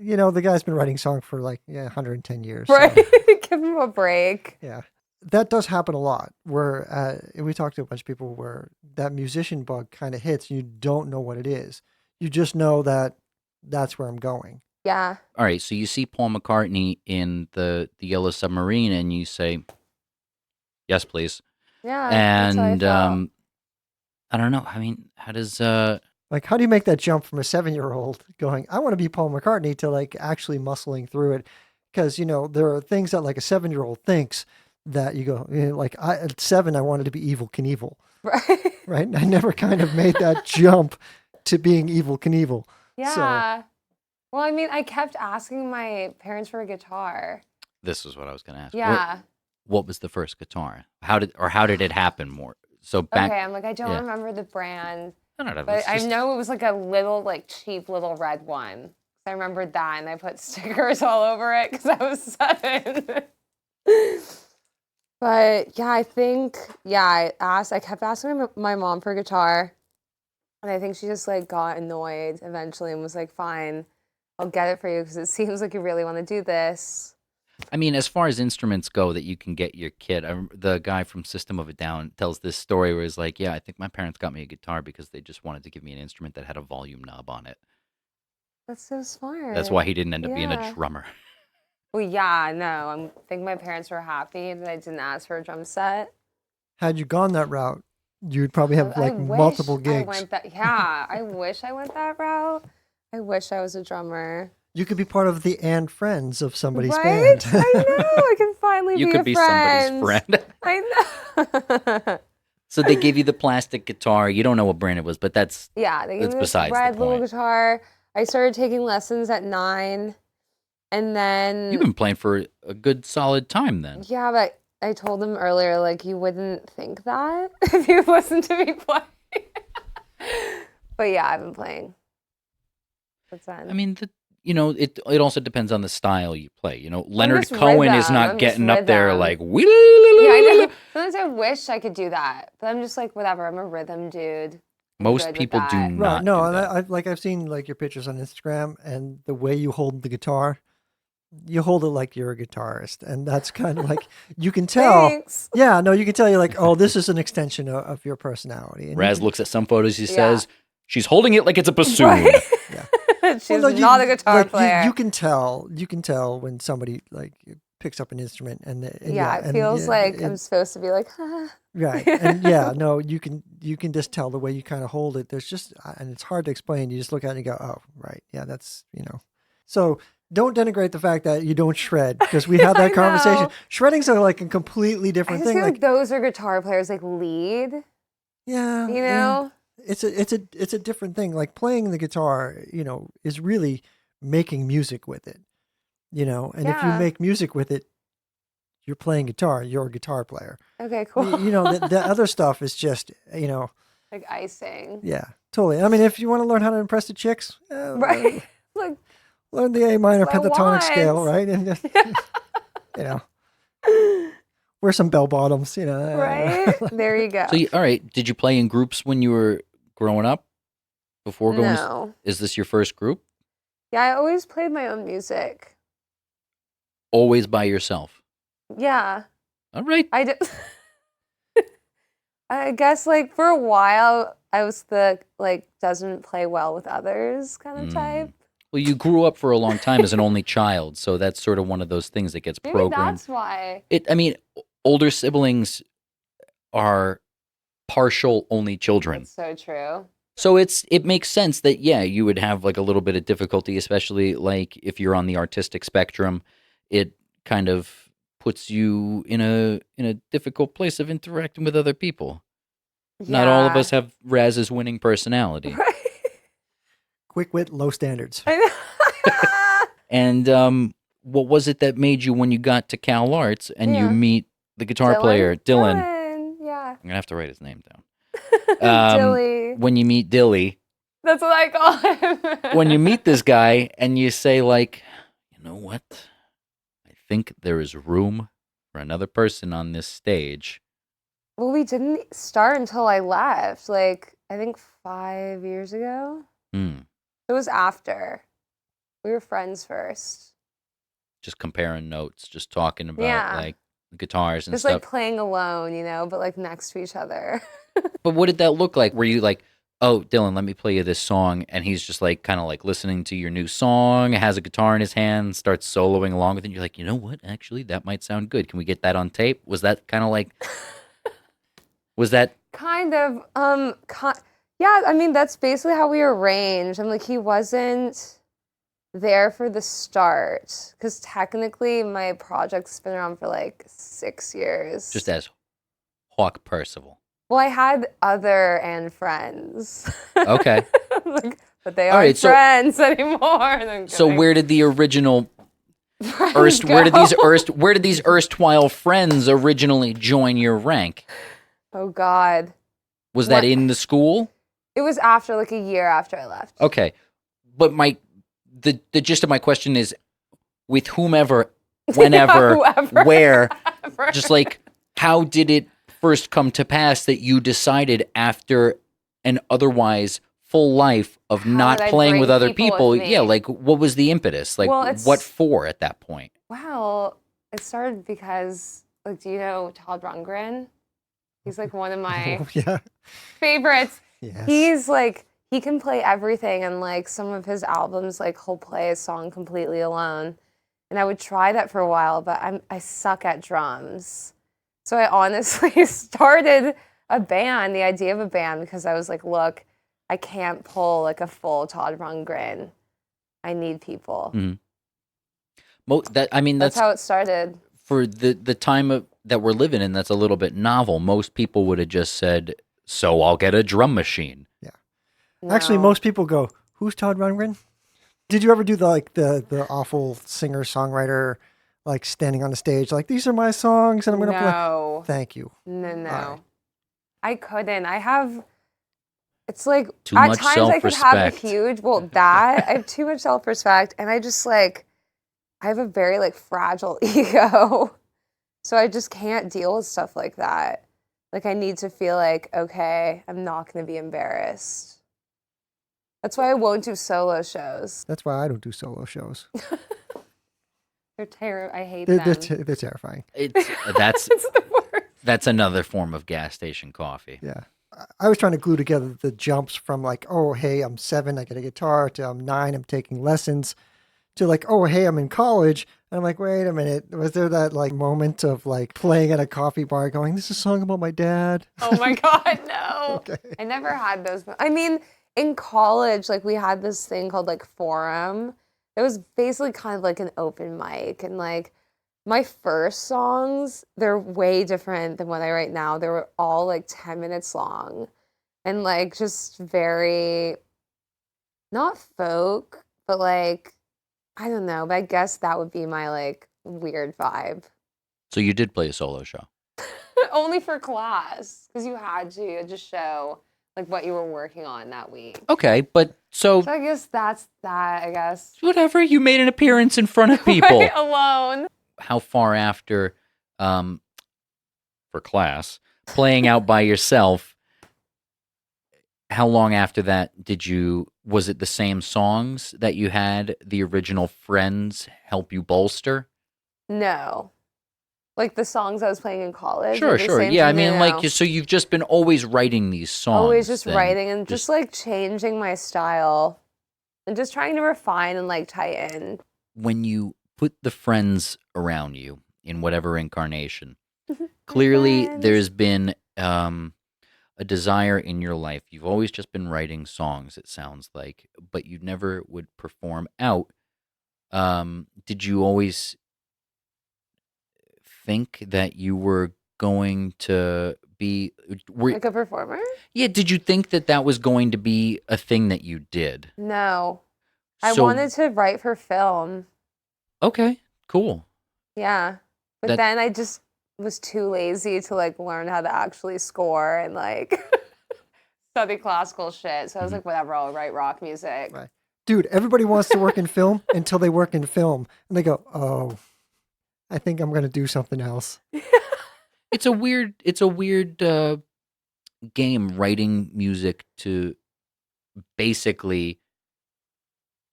the guy's been writing songs for like 110 years. Right. So, Give him a break. yeah. That does happen a lot where we talked to a bunch of people where that musician bug kind of hits and you don't know what it is. You just know that that's where I'm going. Yeah. All right, so you see Paul McCartney in the Yellow Submarine, and you say, "Yes, please." Yeah. That's how I And felt. I don't know. I mean, how does Like, how do you make that jump from a 7-year-old going, I want to be Paul McCartney, to like actually muscling through it? Because, there are things that like a 7-year-old thinks that you go, like, at 7, I wanted to be Evil Knievel, Right. right? I never kind of made that jump to being Evil Knievel. So, Yeah. Well, I mean, I kept asking my parents for a guitar. this is what I was going to ask. Yeah. What was the first guitar? How did it happen more? So back, Okay, I'm like, I don't yeah. remember the brand, No, but it's I just- know it was like a little, like, cheap little red one. I remembered that, and I put stickers all over it because I was 7. But yeah, I kept asking my mom for a guitar, and I think she just like got annoyed eventually and was like, "Fine, I'll get it for you because it seems like you really want to do this." I mean, as far as instruments go that you can get your kid, the guy from System of a Down tells this story where he's like, "Yeah, I think my parents got me a guitar because they just wanted to give me an instrument that had a volume knob on it. That's so smart. That's why he didn't end up being a Yeah. drummer." Well, yeah, no, I think my parents were happy that I didn't ask for a drum set. had you gone that route, you'd probably have I like multiple wish I gigs. went that. Yeah, I wish I went that route. I wish I was a drummer. You could be part of the and friends of somebody's Right? band. I know. I can finally You be could a be friend. somebody's friend. I know. So they give you the plastic guitar. You don't know what brand it was, but that's Yeah, they gave That's me this besides the red little point. guitar. I started taking lessons at 9, and then you've been playing for a good solid time then. yeah, but I told them earlier, like, you wouldn't think that if you listened to me play. But yeah, I've been playing. What's that? I mean, it also depends on the style you play. Leonard just Cohen is rhythm. not I'm just getting up there rhythm. like, Yeah, I know. Sometimes I wish I could do that, but I'm just like, whatever. I'm a rhythm dude. I'm most good with people do that. not Right. No, do and that. I've seen like your pictures on Instagram and the way you hold the guitar, you hold it like you're a guitarist, and that's kind of like you can tell. Thanks. Yeah, no, you can tell. You're like, oh, this is an extension of your personality. And Raz looks at some photos. He Yeah. says, she's holding it like it's a bassoon. Right? Yeah. She's Well, no, not a guitar like, player. You can tell. You can tell when somebody like picks up an instrument, and yeah, it and, feels like I'm it- supposed to be like, ah. right, and yeah, no, you can just tell the way you kind of hold it. There's just, and it's hard to explain. You just look at it and you go, oh, right, yeah, that's So don't denigrate the fact that you don't shred, because we had I that conversation. know. Shredding's like a completely I different just thing. feel like those are guitar players, like lead. Yeah, You yeah. know? It's a different thing. Like playing the guitar, is really making music with it. And if you Yeah. make music with it, you're playing guitar. You're a guitar player. Okay, cool. The other stuff is just, like icing. yeah, totally. I mean, if you want to learn how to impress the chicks, Right? Like, learn the A minor That's what I pentatonic scale, want. right? And just, wear some bell bottoms, right? There you go. So, all right, did you play in groups when you were growing up? Before going No. Is this your first group? Yeah, I always played my own music. Always by yourself? Yeah. All right. I did. I guess, like, for a while, I was the, like, doesn't play well with others kind of type. Well, you grew up for a long time as an only child, so that's sort of one of those things that gets Maybe programmed. that's why. I mean, older siblings are partial only children. That's so true. So it makes sense that, yeah, you would have like a little bit of difficulty, especially like if you're on the artistic spectrum. It kind of puts you in a difficult place of interacting with other people. Not all of Yeah. us have Raz's winning personality. Right? Quick wit, low standards. I know. And what was it that made you, when you got to Cal Arts and you Yeah. meet the guitar player, Dylan? Yeah. I'm going to have to write his name down. Dilly. When you meet Dilly, That's what I call him. when you meet this guy and you say, like, you know what? I think there is room for another person on this stage. Well, we didn't start until I left, like, I think 5 years ago. Hmm. It was after. We were friends first. Just comparing notes, just talking about Yeah. like guitars and Just stuff. like playing alone, but like next to each other. But what did that look like? Were you like, oh, Dylan, let me play you this song, and he's just like kind of like listening to your new song, has a guitar in his hand, starts soloing along with it. And you're like, you know what? Actually, that might sound good. Can we get that on tape? Was that kind of like, was that Kind of. Yeah, I mean, that's basically how we arranged. I'm like, he wasn't there for the start because technically my project's been around for like 6 years. just as Hawk Percival? Well, I had other and friends. Okay. Like, but they All aren't right, so- friends anymore. And I'm So kidding. where did the original Friends where did these go? where did these erstwhile friends originally join your rank? Oh God. Was that What- in the school? It was after like a year after I left. Okay. But the gist of my question is with whomever, whenever, Whoever. where, Whoever. just like how did it first come to pass that you decided after an otherwise full life of How not did I playing with bring other people people? with me? Yeah, like what was the impetus? Like Well, it's- what for at that point? Wow. It started because, like, do you know Todd Rundgren? He's like one of my Oh, yeah. favorites. Yes. He's like, he can play everything, and like some of his albums, like he'll play a song completely alone. And I would try that for a while, but I suck at drums. So I honestly started a band, the idea of a band, because I was like, look, I can't pull like a full Todd Rundgren. I need people. Mhm. That's how it started. for the time that we're living in, that's a little bit novel. Most people would have just said, so I'll get a drum machine. Actually, No. most people go, "Who's Todd Rundgren?" Did you ever do the awful singer songwriter like standing on the stage like these are my songs and I'm gonna play? No. Thank you. No. All right. I couldn't. It's like Too at much times I could have a self-respect. huge, I have too much self-respect, and I just like, I have a very like fragile ego. So I just can't deal with stuff like that. Like I need to feel like, okay, I'm not going to be embarrassed. That's why I won't do solo shows. That's why I don't do solo shows. They're terrible. I hate They're, them. they're terrifying. That's It's the worst. that's another form of gas station coffee. Yeah. I was trying to glue together the jumps from like, oh, hey, I'm 7, I get a guitar, to I'm 9, I'm taking lessons, to like, oh, hey, I'm in college. And I'm like, wait a minute. Was there that like moment of like playing at a coffee bar going, this is a song about my dad? Oh my God, no. Okay. I never had those. I mean, in college, like we had this thing called like Forum. It was basically kind of like an open mic. And like my first songs, they're way different than what I write now. They were all like 10 minutes long and like just very, not folk, but like, I don't know. But I guess that would be my like weird vibe. So you did play a solo show. Only for class, because you had to just show like what you were working on that week. Okay, but so So I guess that's that, I guess. whatever, you made an appearance in front of people. Right, alone. How far after for class, playing out by yourself, how long after that was it the same songs that you had the original friends help you bolster? No. Like the songs I was playing in college. Sure, were the sure. same Yeah, I to me mean, now. like, so you've just been always writing these songs. Always just then. writing and just like changing my style and just trying to refine and like tighten. When you put the friends around you in whatever incarnation, clearly friends. there's been a desire in your life. You've always just been writing songs, it sounds like, but you never would perform out. Did you always think that you were going to be Like a performer? yeah, did you think that that was going to be a thing that you did? No. I So- wanted to write for film. Okay, cool. Yeah. But That- then I just was too lazy to like learn how to actually score and like study classical shit. So I was Mhm. like, whatever, I'll write rock music. Right. Dude, everybody wants to work in film until they work in film. And they go, oh, I think I'm going to do something else. It's a weird game writing music to basically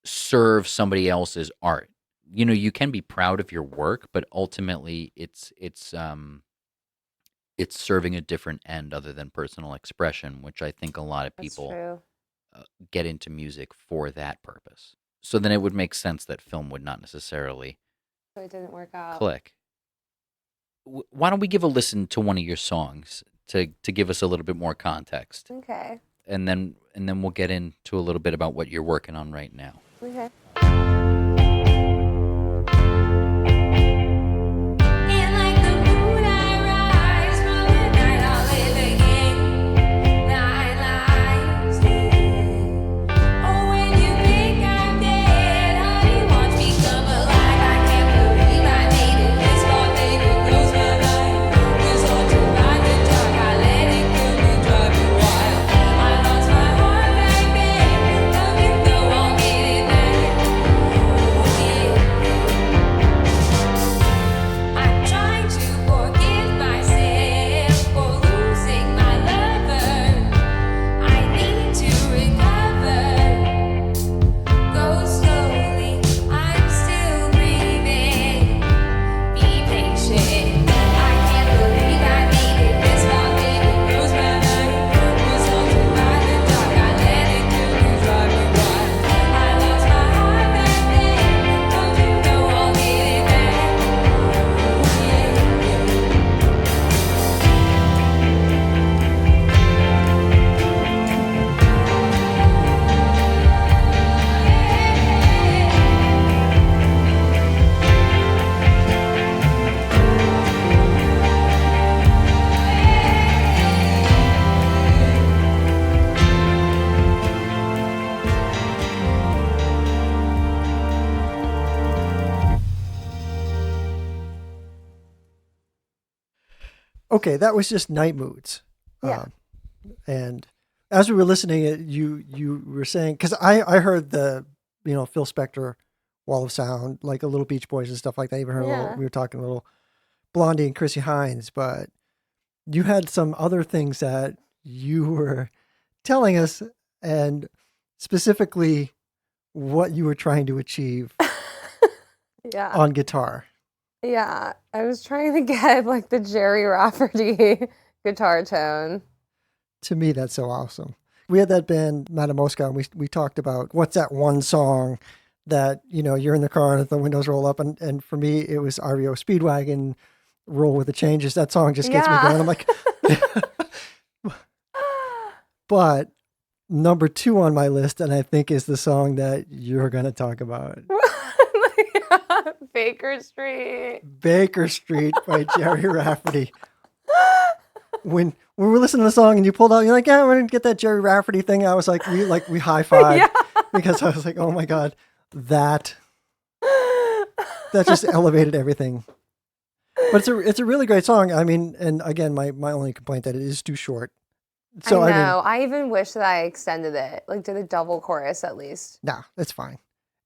serve somebody else's art. You know, you can be proud of your work, but ultimately it's serving a different end other than personal expression, which I think a lot of That's people true. get into music for that purpose. So then it would make sense that film would not necessarily So it didn't work out. click. Why don't we give a listen to one of your songs to give us a little bit more context, Okay. and then we'll get into a little bit about what you're working on right now. Okay. And like the moon, I rise from the night. I'll live again. Nine lives dead. Oh, when you think I'm dead, honey, watch me come alive. I can't believe I made it this far, baby. Close my eyes. Was haunted by the dark. I let it kill me, drive me wild. I lost my heart back then. Don't you know I'll get it back? I'm trying to forgive myself for losing my lover. I need to recover. Go slowly, I'm still breathing. Be patient. I can't believe I made it this far, baby. Close my eyes. Was haunted by the dark. I let it kill me, drive me wild. I lost my heart back then. Don't you know I'll get it back? Okay, that was just Night Moods. Yeah. And as we were listening, you were saying, because I heard the Phil Spector Wall of Sound, like a little Beach Boys and stuff like that. I even heard Yeah. we were talking a little Blondie and Chrissy Hines, but you had some other things that you were telling us, and specifically what you were trying to achieve Yeah. on guitar. Yeah. I was trying to get like the Jerry Rafferty guitar tone. To me, that's so awesome. We had that band, Madame Moscow, and we talked about what's that one song that, you're in the car and the windows roll up. And for me, it was REO Speedwagon, Roll with the Changes. That song just gets me Yeah. going. I'm like, but number 2 on my list, and I think is the song that you're going to talk about. Baker Street. Baker Street by Jerry Rafferty. When we were listening to the song and you pulled out, you're like, yeah, we're gonna get that Jerry Rafferty thing. I was like, we high five Yeah. because I was like, oh my god, that just elevated everything. But it's a really great song. I mean, and again, my only complaint that it is too short. So I I mean, know. I even wish that I extended it, like did a double chorus at least. nah, it's fine.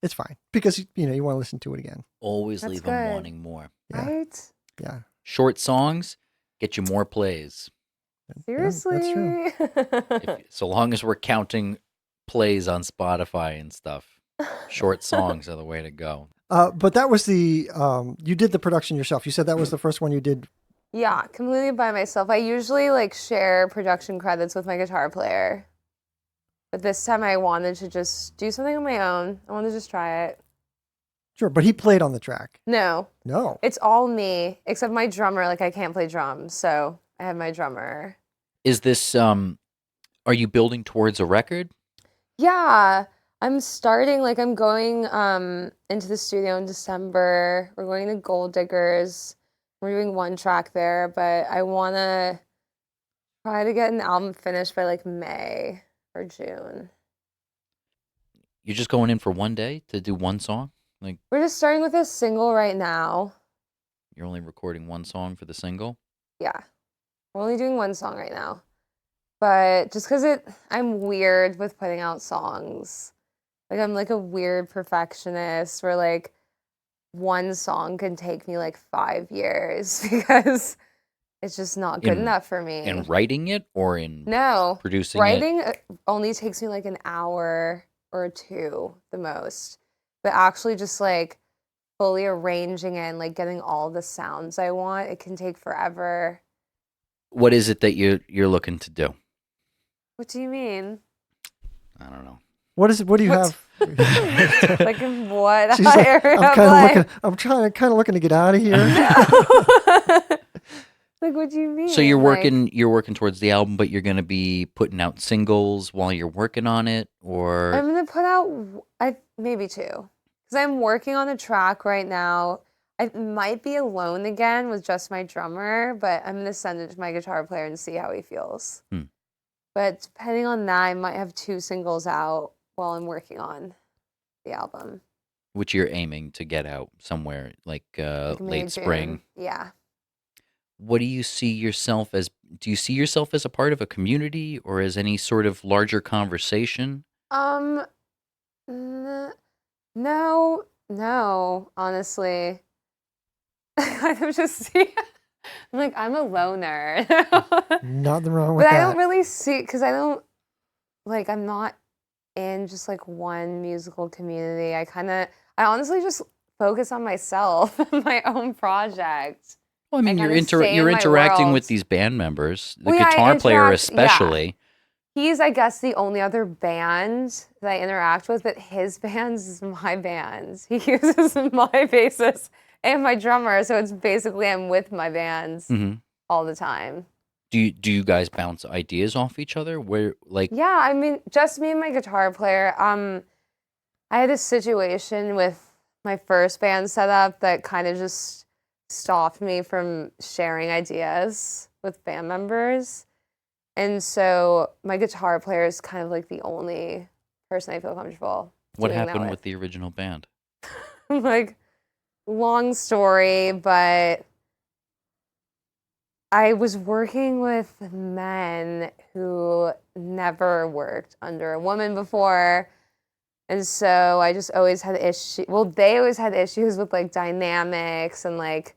It's fine because you want to listen to it again. Always That's leave them good. wanting more. Yeah. Right? Yeah, Short songs get you more plays. Seriously? that's true. So long as we're counting plays on Spotify and stuff, short songs are the way to go. But that was the you did the production yourself. You said that was the first one you did. Yeah, completely by myself. I usually like share production credits with my guitar player. But this time I wanted to just do something on my own. I wanted to just try it. Sure, but he played on the track. No, No. it's all me, except my drummer. Like I can't play drums, so I have my drummer. Is this are you building towards a record? Yeah, I'm starting, like I'm going into the studio in December. We're going to Gold Diggers. We're doing one track there, but I want to try to get an album finished by like May or June. You're just going in for one day to do one song? Like We're just starting with a single right now. you're only recording one song for the single? Yeah, we're only doing one song right now. But just because I'm weird with putting out songs. Like I'm like a weird perfectionist where like one song can take me like 5 years because it's just not good In- enough for me. In writing it or in No, producing it? writing only takes me like an hour or two the most. But actually just like fully arranging it and like getting all the sounds I want, it can take forever. What is it that you're looking to do? What do you mean? I don't know. What do you What? have? Like in what She's like, area I'm of kind of life? looking. I'm kind of looking to get out of here. Like, what do you mean? So you're Like, working towards the album, but you're going to be putting out singles while you're working on it, or I'm gonna put out maybe two, because I'm working on a track right now. I might be alone again with just my drummer, but I'm gonna send it to my guitar player and see how he feels. Hmm. But depending on that, I might have two singles out while I'm working on the album. which you're aiming to get out somewhere like Like May, late spring. June. Yeah. What do you see yourself as? Do you see yourself as a part of a community or as any sort of larger conversation? No, honestly. I kind of just see, I'm like, I'm a loner. Nothing wrong with But I that. don't really see, because I'm not in just like one musical community. I honestly just focus on myself and my own project. Well, I mean, kinda stay you're in my interacting world. with these band members, the Well, yeah, I guitar player interact- yeah. especially. He's, I guess, the only other band that I interact with, but his band is my band. He uses my bassist and my drummer, so it's basically I'm with my bands Hmm. all the time. Do you guys bounce ideas off each other? Where like Yeah, I mean, just me and my guitar player. I had a situation with my first band setup that kind of just stopped me from sharing ideas with band members. And so my guitar player is kind of like the only person I feel comfortable what doing that happened with the original band? Like, long story, but I was working with men who never worked under a woman before. And so I just always had issues. Well, they always had issues with like dynamics and like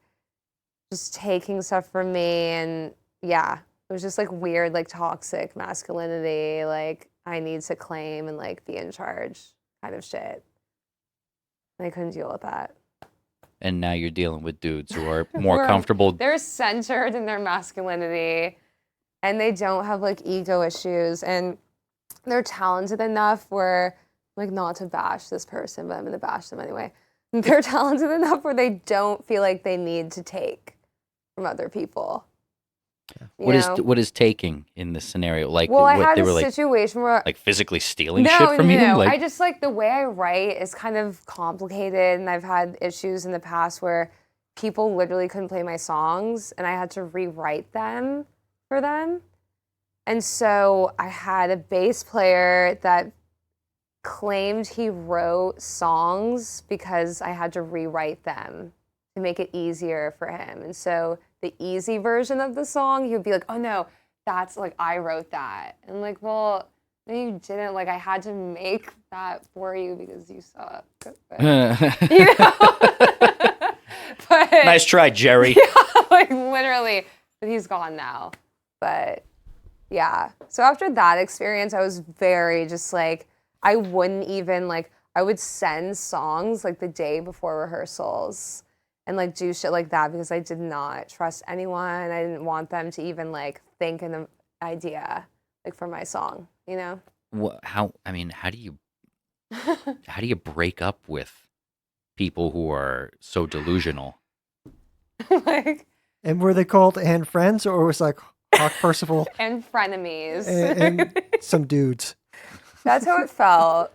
just taking stuff from me. And yeah, it was just like weird, like toxic masculinity. Like I need to claim and like be in charge kind of shit. And I couldn't deal with that. And now you're dealing with dudes who are more We're- comfortable. They're centered in their masculinity and they don't have like ego issues and they're talented enough where, like, not to bash this person, but I'm gonna bash them anyway. They're talented enough where they don't feel like they need to take from other people. You know? What is taking in this scenario? Like Well, I what had they a were like situation where physically stealing shit from you? No. Like I just like the way I write is kind of complicated, and I've had issues in the past where people literally couldn't play my songs, and I had to rewrite them for them. And so I had a bass player that claimed he wrote songs because I had to rewrite them to make it easier for him. And so the easy version of the song, he would be like, "Oh no, that's like I wrote that." And I'm like, "Well, no, you didn't. Like I had to make that for you because you suck." But, you know? But nice try, Jerry. yeah, like literally. But he's gone now. But yeah. So after that experience, I was very just like, I wouldn't even like, I would send songs like the day before rehearsals and like do shit like that because I did not trust anyone. I didn't want them to even like think an idea like for my song, you know? How do you break up with people who are so delusional? Like, And were they called and friends, or was it like Hawk Percival and frenemies. and some dudes? That's how it felt.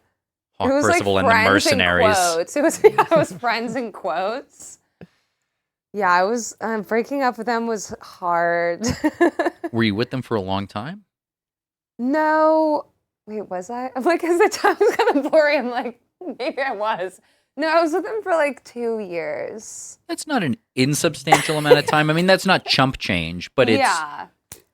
Hawk It was Percival like and the friends in mercenaries. quotes. It was friends in quotes. Yeah, I was breaking up with them was hard. Were you with them for a long time? No, wait, was I? I'm like, because the time was kind of blurry. I'm like, maybe I was. No, I was with them for like 2 years. That's not an insubstantial amount of time. I mean, that's not chump change, but it's Yeah,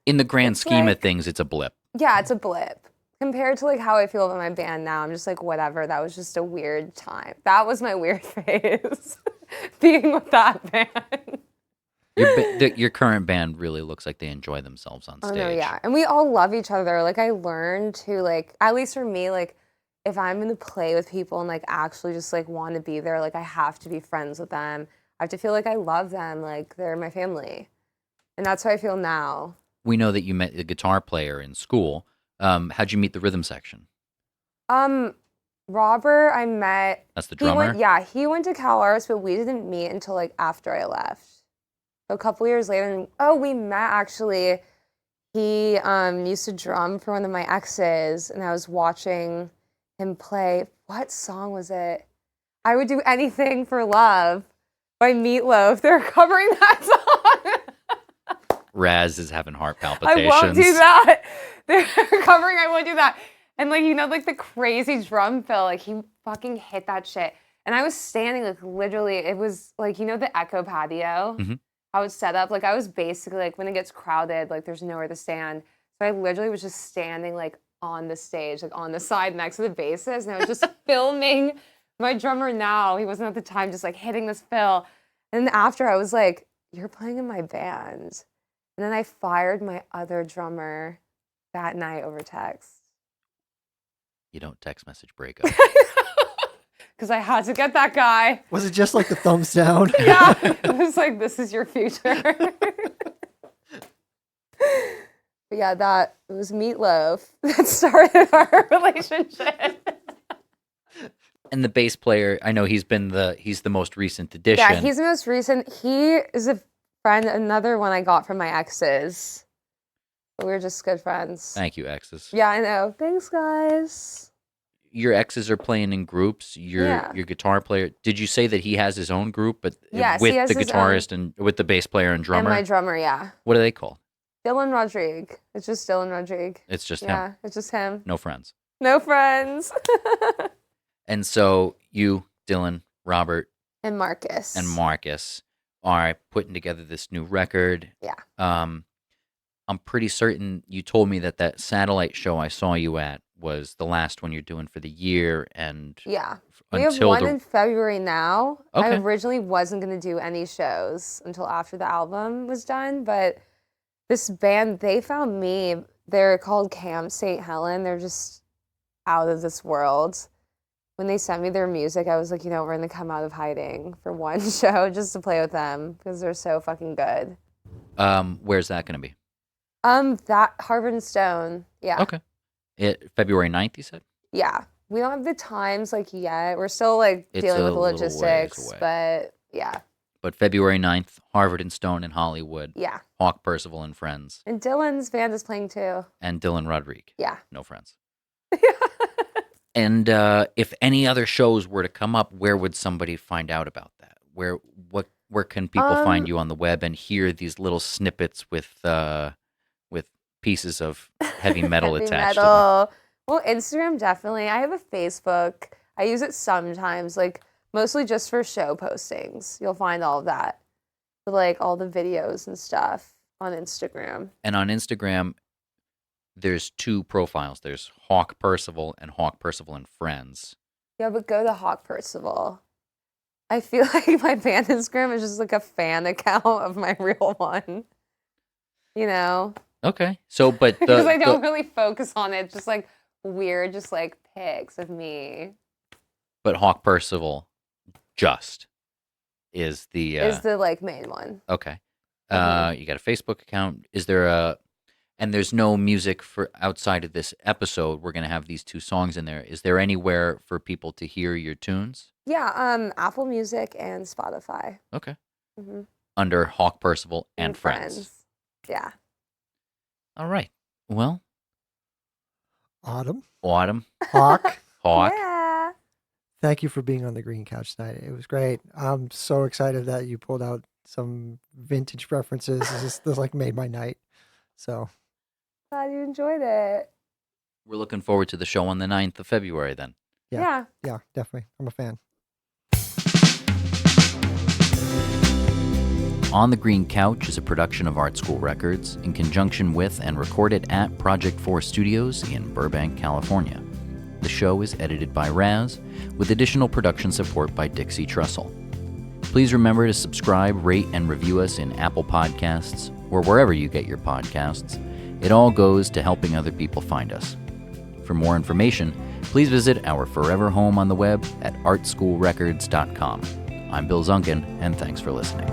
in the grand It's scheme like- of things, it's a blip. yeah, it's a blip compared to like how I feel about my band now. I'm just like, whatever. That was just a weird time. That was my weird phase, being with that band. Your current band really looks like they enjoy themselves on Oh stage. no, yeah. And we all love each other. Like I learned to like, at least for me, like if I'm gonna play with people and like actually just like want to be there, like I have to be friends with them. I have to feel like I love them, like they're my family. And that's how I feel now. We know that you met the guitar player in school. How'd you meet the rhythm section? Robert, I met. That's the drummer? He went to Cal Arts, but we didn't meet until like after I left. So a couple years later, we met actually. He used to drum for one of my exes, and I was watching him play. What song was it? I Would Do Anything for Love by Meatloaf. They're covering that song. Raz is having heart palpitations. I won't do that. They're covering I Won't Do That. And like, like the crazy drum fill, like he fucking hit that shit. And I was standing like literally, it was like, the Echo patio. Mm-hmm. I was set up, like I was basically like when it gets crowded, like there's nowhere to stand. So I literally was just standing like on the stage, like on the side next to the bassist. And I was just filming my drummer now. He wasn't at the time just like hitting this fill. And then after I was like, you're playing in my band. And then I fired my other drummer that night over text. You don't text message breakup. Because I had to get that guy. Was it just like the thumbs down? Yeah. It was like, this is your future. But yeah, it was Meatloaf that started our relationship. And the bass player, I know he's the most recent addition. Yeah, he's the most recent. He is a friend, another one I got from my exes. We were just good friends. Thank you, exes. Yeah, I know. Thanks, guys. Your exes are playing in groups. Your guitar player. Did you say that he has his own group, but Yes, with he has the his guitarist and with the bass player and drummer? And my drummer, yeah. What are they called? Dylan Rodrigue. It's just Dylan Rodrigue. It's just him. Yeah, it's just him. No friends. No friends. And so you, Dylan, Robert, And Marcus. are putting together this new record. Yeah. I'm pretty certain you told me that satellite show I saw you at was the last one you're doing for the year, and Yeah. We have one in February now. I Okay. originally wasn't going to do any shows until after the album was done, but this band, they found me. They're called Camp St. Helen. They're just out of this world. When they sent me their music, I was like, we're going to come out of hiding for one show just to play with them because they're so fucking good. Where's that going to be? That Harvard and Stone. Yeah. Okay. February 9th, you said? Yeah. We don't have the times like yet. We're still like It's dealing a with the little ways logistics, away. but yeah. But February 9th, Harvard and Stone in Hollywood. Yeah. Hawk Percival and friends. And Dylan's band is playing too. And Dylan Rodrigue. Yeah. No friends. And if any other shows were to come up, where would somebody find out about that? Where can people find you on the web and hear these little snippets with pieces of heavy metal attached to them? Well, Instagram definitely. I have a Facebook. I use it sometimes, like mostly just for show postings. You'll find all of that. But like all the videos and stuff on Instagram. And on Instagram, there's two profiles. There's Hawk Percival and Hawk Percival and Friends. Yeah, but go to Hawk Percival. I feel like my band Instagram is just like a fan account of my real one. Okay. So, but Because I don't really focus on it. Just like weird, just like pics of me. But Hawk Percival just is the Is the like main one. okay. Mhm. You got a Facebook account. Is there and there's no music for outside of this episode. We're gonna have these two songs in there. Is there anywhere for people to hear your tunes? Yeah, Apple Music and Spotify. Okay. hmm Under Hawk Percival and Friends. Yeah. All right. Well, Autumn, Autumn, Hawk, Hawk. Yeah. thank you for being on the Green Couch tonight. It was great. I'm so excited that you pulled out some vintage references. This like made my night. So Glad you enjoyed it. We're looking forward to the show on the 9th of February then. Yeah. yeah, definitely. I'm a fan. On the Green Couch is a production of ArtSchool Records in conjunction with and recorded at Project 4 Studios in Burbank, California. The show is edited by Raz, with additional production support by Dixie Trussell. Please remember to subscribe, rate, and review us in Apple Podcasts or wherever you get your podcasts. It all goes to helping other people find us. For more information, Please visit our forever home on the web at artschoolrecords.com. I'm Bill Zunkin, and thanks for listening.